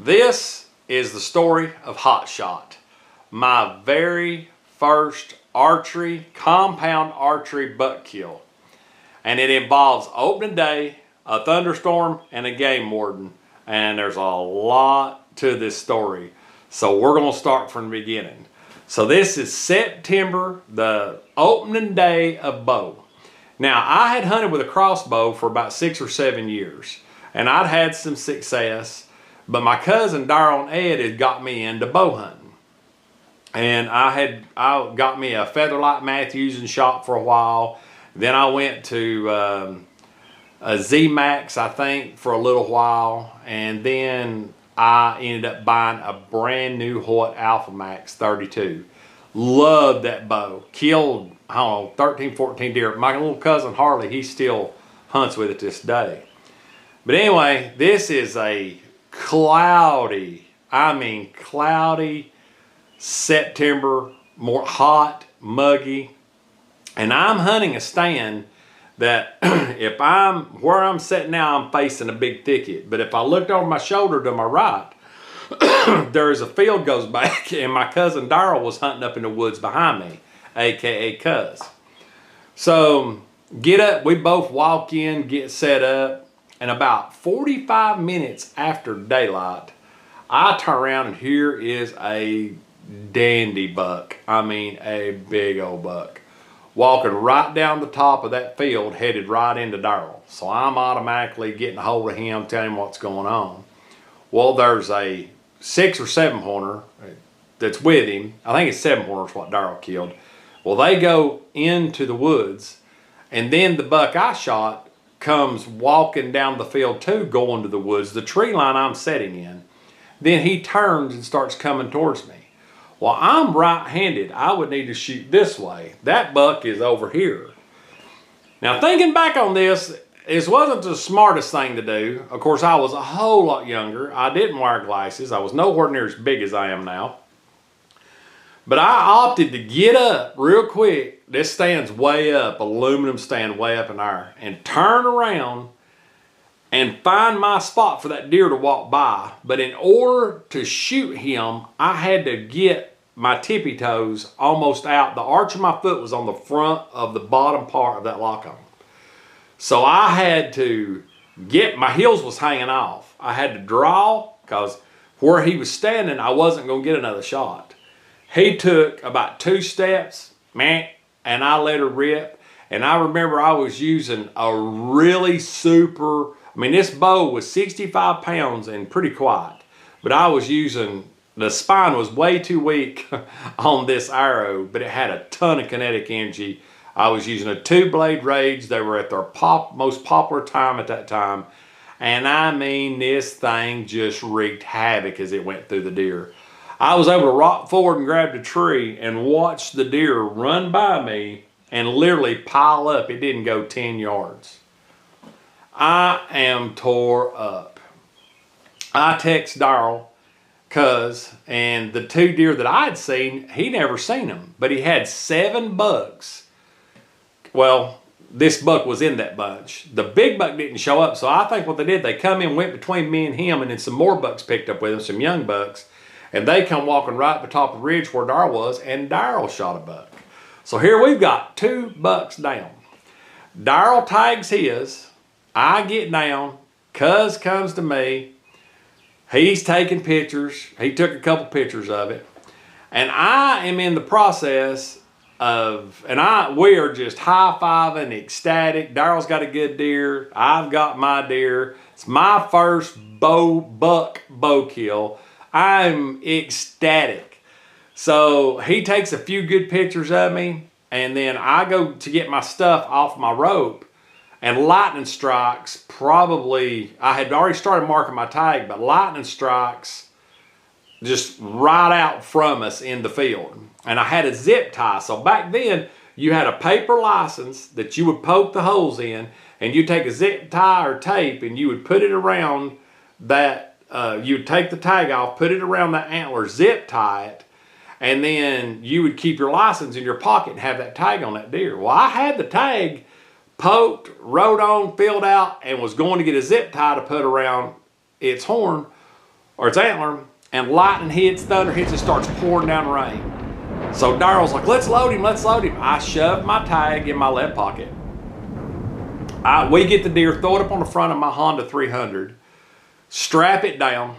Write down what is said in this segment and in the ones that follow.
This is the story of Hot Shot, my very first compound archery buck kill. And it involves opening day, a thunderstorm, and a game warden. And there's a lot to this story. So we're gonna start from the beginning. So this is September, the opening day of bow. Now I had hunted with a crossbow for about 6 or 7 years, and I'd had some success. But my cousin Darryl and Ed had got me into bow hunting. And I got me a Featherlight Mathews and shot for a while. Then I went to a Z-Max, I think, for a little while. And then I ended up buying a brand new Hoyt Alpha Max 32. Loved that bow. Killed, I don't know, 13, 14 deer. My little cousin Harley, he still hunts with it this day. But anyway, this is a cloudy September, more hot, muggy, and I'm hunting a stand that where I'm sitting now, I'm facing a big thicket. But if I looked over my shoulder to my right, there's a field goes back, and my cousin Darryl was hunting up in the woods behind me, aka Cuz. So get up, we both walk in, get set up. And about 45 minutes after daylight, I turn around and here is a dandy buck. I mean, a big old buck. Walking right down the top of that field, headed right into Darryl. So I'm automatically getting a hold of him, telling him what's going on. Well, there's a 6 or 7 pointer that's with him. I think it's 7 pointers what Darryl killed. Well, they go into the woods, and then the buck I shot comes walking down the field too, going to the woods, the tree line I'm sitting in. Then he turns and starts coming towards me. Well, I'm right-handed. I would need to shoot this way. That buck is over here. Now, thinking back on this, it wasn't the smartest thing to do. Of course, I was a whole lot younger. I didn't wear glasses. I was nowhere near as big as I am now. But I opted to get up real quick. This stand's way up, aluminum stand way up in there, and turn around and find my spot for that deer to walk by. But in order to shoot him, I had to get my tippy toes almost out. The arch of my foot was on the front of the bottom part of that lock on. So I had to my heels was hanging off. I had to draw, because where he was standing, I wasn't going to get another shot. He took about 2 steps, man, and I let her rip. And I remember I was using a really this bow was 65 pounds and pretty quiet. But I was using, the spine was way too weak on this arrow, but it had a ton of kinetic energy. I was using a 2-blade Rage. They were at their most popular time at that time. And I mean, this thing just wreaked havoc as it went through the deer. I was able to rock forward and grab the tree and watch the deer run by me and literally pile up. It didn't go 10 yards. I am tore up. I text Darryl, Cuz, and the 2 deer that I'd seen, he never seen them, but he had 7 bucks. Well, this buck was in that bunch. The big buck didn't show up, so I think what they did, they come in, went between me and him, and then some more bucks picked up with him, some young bucks. And they come walking right at the top of the ridge where Darryl was, and Darryl shot a buck. So here we've got 2 bucks down. Darryl tags his. I get down. Cuz comes to me. He's taking pictures. He took a couple pictures of it. And I am in the process of, we are just high-fiving, ecstatic. Darryl's got a good deer. I've got my deer. It's my first buck bow kill. I'm ecstatic. So he takes a few good pictures of me, and then I go to get my stuff off my rope, and lightning strikes I had already started marking my tag, but lightning strikes just right out from us in the field. And I had a zip tie. So back then, you had a paper license that you would poke the holes in, and you'd take a zip tie or tape, and you would put it around that. You'd take the tag off, put it around the antler, zip tie it, and then you would keep your license in your pocket and have that tag on that deer. Well, I had the tag poked, wrote on, filled out, and was going to get a zip tie to put around its horn or its antler, and lightning hits, thunder hits, it starts pouring down rain. So Daryl's like, let's load him, let's load him. I shoved my tag in my left pocket. We get the deer, throw it up on the front of my Honda 300, strap it down,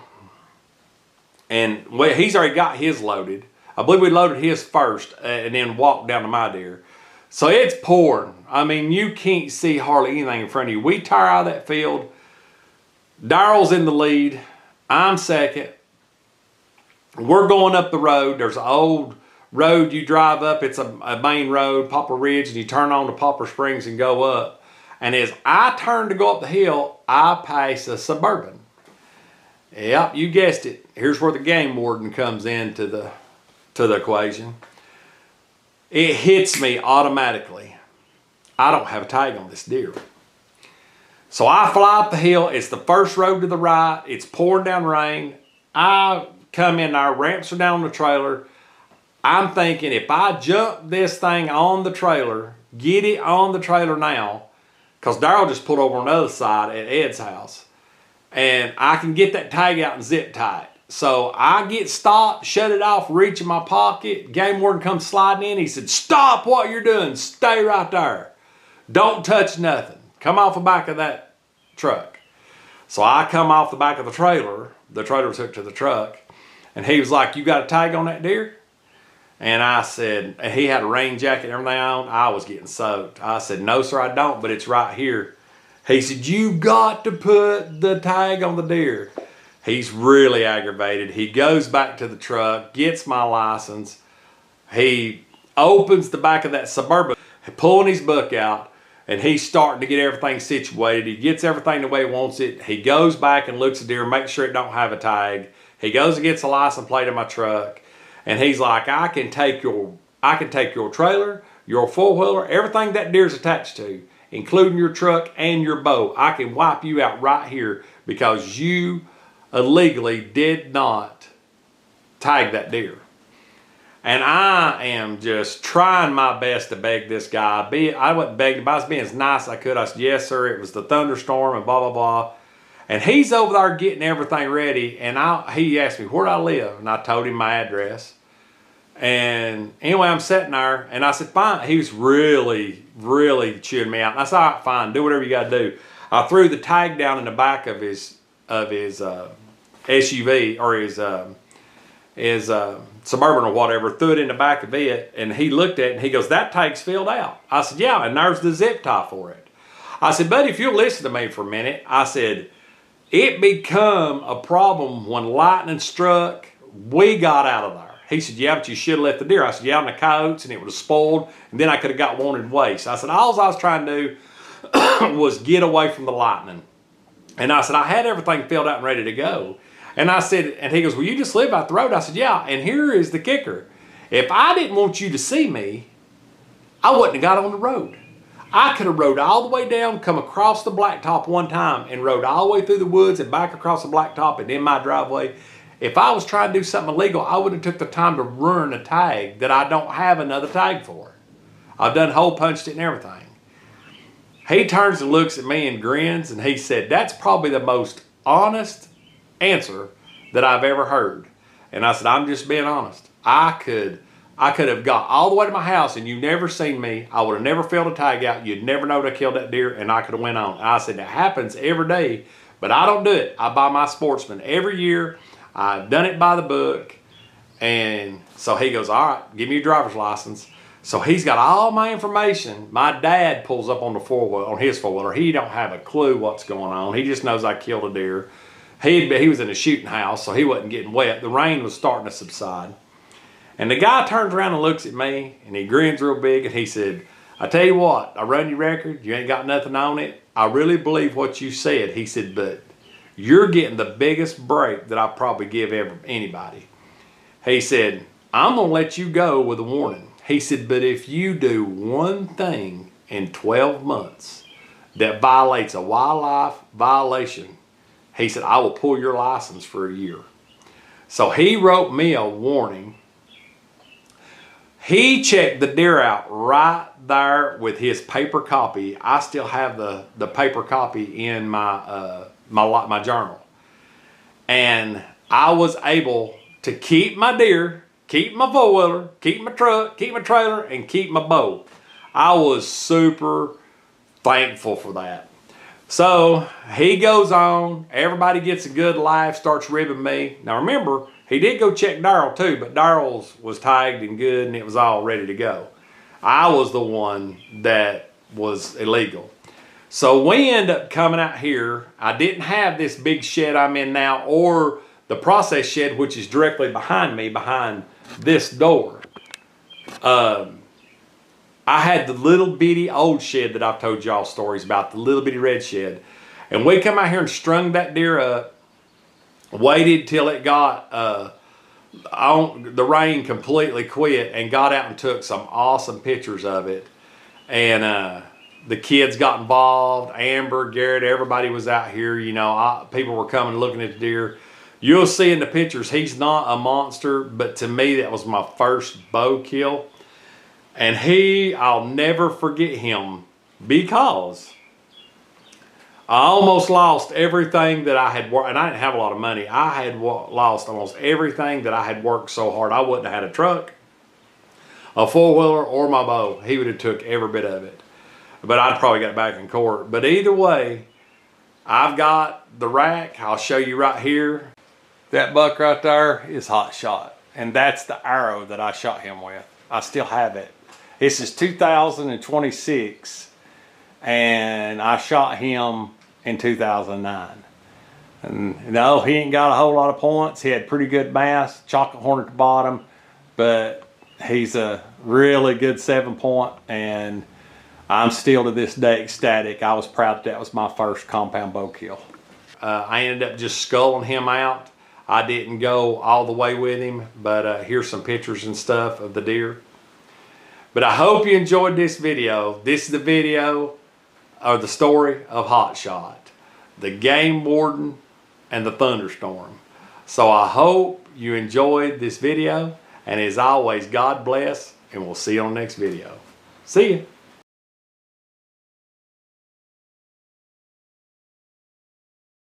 and he's already got his loaded. I believe we loaded his first and then walked down to my deer. So it's pouring. I mean, you can't see hardly anything in front of you. We tire out of that field. Daryl's in the lead. I'm second. We're going up the road. There's an old road you drive up. It's a main road, Poplar Ridge, and you turn on to Poplar Springs and go up. And as I turn to go up the hill, I pass a Suburban. Yep, you guessed it. Here's where the game warden comes into the equation. It hits me automatically. I don't have a tag on this deer. So I fly up the hill. It's the first road to the right. It's pouring down rain. I come in there, ramps are down on the trailer. I'm thinking if I jump this thing on the trailer, get it on the trailer now, because Daryl just pulled over on the other side at Ed's house, and I can get that tag out and zip tie it. So I get stopped, shut it off, reach in my pocket. Game warden comes sliding in. He said, stop what you're doing. Stay right there. Don't touch nothing. Come off the back of that truck. So I come off the back of the trailer. The trailer was hooked to the truck. And he was like, you got a tag on that deer? And I said, and he had a rain jacket and everything on. I was getting soaked. I said, no, sir, I don't, but it's right here. He said, you got to put the tag on the deer. He's really aggravated. He goes back to the truck, gets my license. He opens the back of that Suburban, pulling his book out, and he's starting to get everything situated. He gets everything the way he wants it. He goes back and looks at the deer, makes sure it don't have a tag. He goes and gets a license plate of my truck. And he's like, I can take your trailer, your four-wheeler, everything that deer's attached to, including your truck and your boat. I can wipe you out right here because you illegally did not tag that deer. And I am just trying my best to beg this guy. I wasn't begging, but I was being as nice as I could. I said, yes, sir, it was the thunderstorm and blah, blah, blah. And he's over there getting everything ready. And he asked me, where do I live? And I told him my address. And anyway, I'm sitting there, and I said, fine. He was really, really chewing me out. And I said, all right, fine, do whatever you got to do. I threw the tag down in the back of his SUV, or his Suburban or whatever, threw it in the back of it, and he looked at it, and he goes, that tag's filled out. I said, yeah, and there's the zip tie for it. I said, buddy, if you'll listen to me for a minute, I said, it become a problem when lightning struck. We got out of there. He said, yeah, but you should have left the deer. I said, yeah, on the coyotes, and it would have spoiled, and then I could have got wanted waste. I said, all I was trying to do was get away from the lightning. And I said, I had everything filled out and ready to go. And I said, and he goes, well, you just live out the road. I said, yeah, and here is the kicker. If I didn't want you to see me, I wouldn't have got on the road. I could have rode all the way down, come across the blacktop one time, and rode all the way through the woods and back across the blacktop and in my driveway. If I was trying to do something illegal, I would have took the time to ruin a tag that I don't have another tag for. I've done hole punched it and everything. He turns and looks at me and grins, and he said, that's probably the most honest answer that I've ever heard. And I said, I'm just being honest. I could have got all the way to my house and you never seen me. I would have never filled a tag out. You'd never know that I killed that deer, and I could have went on. I said, it happens every day, but I don't do it. I buy my Sportsman every year. I've done it by the book. And so he goes, all right, give me your driver's license. So he's got all my information. My dad pulls up on his four-wheeler. He don't have a clue what's going on. He just knows I killed a deer. He was in a shooting house, so he wasn't getting wet. The rain was starting to subside. And the guy turns around and looks at me, and he grins real big, and he said, I tell you what, I run your record. You ain't got nothing on it. I really believe what you said. He said, but you're getting the biggest break that I probably give anybody. He said, I'm going to let you go with a warning. He said, but if you do one thing in 12 months that violates a wildlife violation, he said, I will pull your license for a year. So he wrote me a warning. He checked the deer out right there with his paper copy. I still have the paper copy in my journal. And I was able to keep my deer, keep my four-wheeler, keep my truck, keep my trailer, and keep my bow. I was super thankful for that. So he goes on, everybody gets a good life, starts ribbing me. Now remember, he did go check Darryl too, but Darryl's was tagged and good and it was all ready to go. I was the one that was illegal. So we end up coming out here. I didn't have this big shed I'm in now or the process shed, which is directly behind me, behind this door. I had the little bitty old shed that I've told y'all stories about, the little bitty red shed. And we come out here and strung that deer up, waited till it got, the rain completely quit, and got out and took some awesome pictures of it. And the kids got involved, Amber, Garrett, everybody was out here. You know, people were coming looking at the deer. You'll see in the pictures, he's not a monster, but to me, that was my first bow kill. And I'll never forget him because I almost lost everything that I had worked, and I didn't have a lot of money. I had lost almost everything that I had worked so hard. I wouldn't have had a truck, a four-wheeler, or my bow. He would have took every bit of it. But I'd probably got back in court. But either way, I've got the rack. I'll show you right here. That buck right there is Hot Shot. And that's the arrow that I shot him with. I still have it. This is 2026. And I shot him in 2009. And no, he ain't got a whole lot of points. He had pretty good mass, chocolate horn at the bottom. But he's a really good 7-point. And I'm still to this day ecstatic. I was proud that was my first compound bow kill. I ended up just sculling him out. I didn't go all the way with him, but here's some pictures and stuff of the deer. But I hope you enjoyed this video. This is the video, or the story of Hot Shot, the game warden, and the thunderstorm. So I hope you enjoyed this video, and as always, God bless, and we'll see you on the next video. See ya.